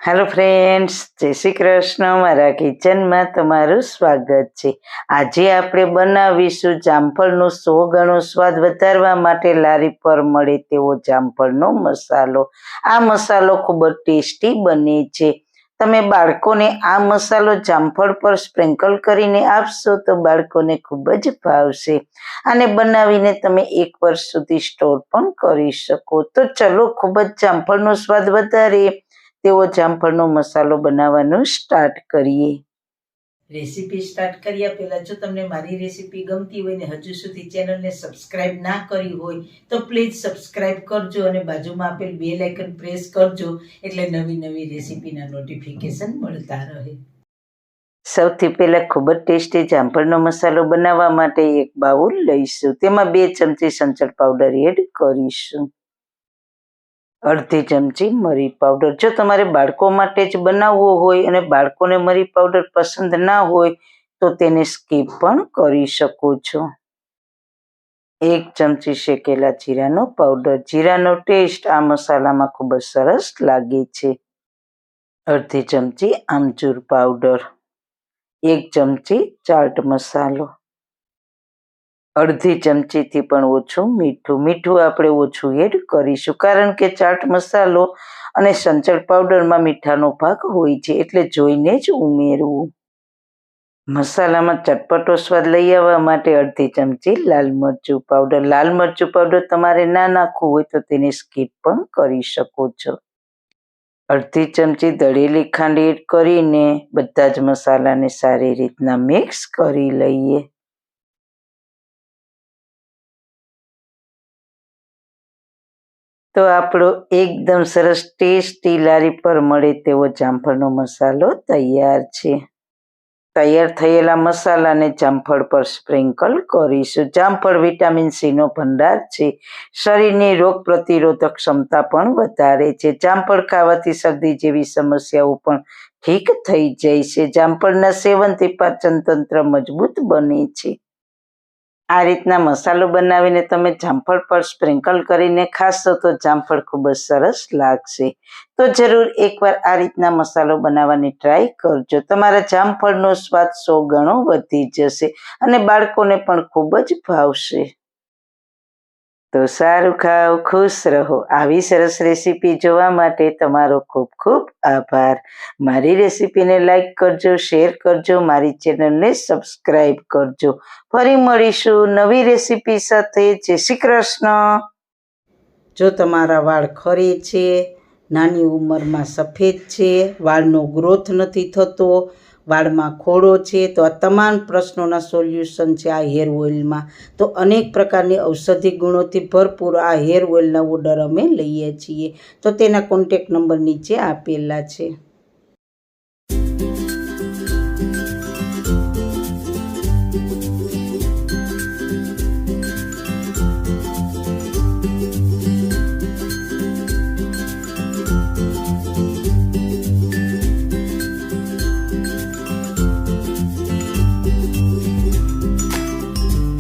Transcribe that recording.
Hello friends, જય શ્રી કૃષ્ણ. મારા કિચનમાં તમારું સ્વાગત છે. આજે આપણે બનાવીશું જામફળનો 100 ગણો સ્વાદ વધારવા માટે લારી પર મળે તેવો જામફળનો મસાલો. આ મસાલો ખૂબ જ ટેસ્ટી બને છે. તમે બાળકોને આ મસાલો જામફળ પર સ્પ્રિંકલ કરીને આપશો તો બાળકોને ખૂબ જ ભાવશે. આને બનાવીને તમે 1 વર્ષ સુધી સ્ટોર પણ કરી શકો. તો ચલો ખૂબ જ જામફળનો સ્વાદ વધારે તેવો જામફળનો મસાલો બનાવવાનું સ્ટાર્ટ કરીએ. રેસીપી સ્ટાર્ટ કર્યા પહેલા જો તમને મારી રેસીપી ગમતી હોય ને હજુ સુધી ચેનલને સબસ્ક્રાઇબ ના કરી હોય તો પ્લીઝ સબસ્ક્રાઇબ કરજો અને બાજુમાં આપેલ બેલ આઇકન પ્રેસ કરજો એટલે નવી નવી રેસીપીના નોટિફિકેશન મળતા રહે. સૌથી પહેલા ખૂબ જ ટેસ્ટી જામફળનો મસાલો બનાવવા માટે એક બાઉલ લઈશું. તેમાં 2 ચમચી સંચળ પાવડર એડ કરીશું. અડધી ચમચી મરી પાવડર. જો તમારે બાળકો માટે જ બનાવવો હોય અને બાળકોને મરી પાવડર પસંદ ના હોય તો તેને સ્કીપ પણ કરી શકો છો. 1 ચમચી શેકેલા જીરાનો પાવડર. જીરાનો ટેસ્ટ આ મસાલામાં ખૂબ જ સરસ લાગે છે. અડધી ચમચી આમચૂર પાવડર. 1 ચમચી ચાટ મસાલો. અડધી ચમચીથી પણ ઓછું મીઠું. મીઠું આપણે ઓછું એડ કરીશું કારણ કે ચાટ મસાલો અને સંચળ પાવડરમાં મીઠાનો ભાગ હોય છે એટલે જોઈને જ ઉમેરવું. મસાલામાં ચટપટો સ્વાદ લઈ આવવા માટે અડધી ચમચી લાલ મરચું પાવડર. લાલ મરચું પાવડર તમારે ના નાખવું હોય તો તેને સ્કીપ પણ કરી શકો છો. અડધી ચમચી દળેલી ખાંડ એડ કરીને બધા જ મસાલાને સારી રીતના મિક્સ કરી લઈએ. તો આપણો એકદમ સરસ ટેસ્ટી લારી પર મળે તેવો જામફળનો મસાલો તૈયાર છે. તૈયાર થયેલા મસાલાને જામફળ પર સ્પ્રિંકલ કરીશું. જામફળ વિટામિન સીનો ભંડાર છે. શરીરની રોગ પ્રતિરોધક ક્ષમતા પણ વધારે છે. જામફળ ખાવાથી શરદી જેવી સમસ્યાઓ પણ ઠીક થઈ જાય છે. જામફળના સેવનથી પાચન તંત્ર મજબૂત બને છે. આ રીતના મસાલો બનાવીને તમે જામફળ પર સ્પ્રિંકલ કરીને ખાશો તો જામફળ ખૂબ જ સરસ લાગશે. તો જરૂર એકવાર આ રીતના મસાલો બનાવવાની ટ્રાય કરજો. તમારા જામફળનો સ્વાદ 100 ગણો વધી જશે અને બાળકોને પણ ખૂબ જ ભાવશે. તો સારું ખાઓ, ખુશ રહો. આવી સરસ રેસીપી જોવા માટે તમારો ખૂબ ખૂબ આભાર. મારી રેસીપીને લાઈક કરજો, શેર કરજો, મારી ચેનલને સબસ્ક્રાઈબ કરજો. ફરી મળીશું નવી રેસીપી સાથે. જય શ્રી કૃષ્ણ. જો તમારા વાળ ખરે છે, નાની ઉંમરમાં સફેદ છે, વાળનો ગ્રોથ નથી થતો, વાળમાં ખોડો છે, તો આ તમામ પ્રશ્નોના સોલ્યુશન છે આ હેર ઓઇલમાં. તો અનેક પ્રકારની ઔષધિ ગુણોથી ભરપૂર આ હેર ઓઇલના ઓર્ડર અમે લઈએ છીએ. તો તેના કોન્ટેક્ટ નંબર નીચે આપેલા છે.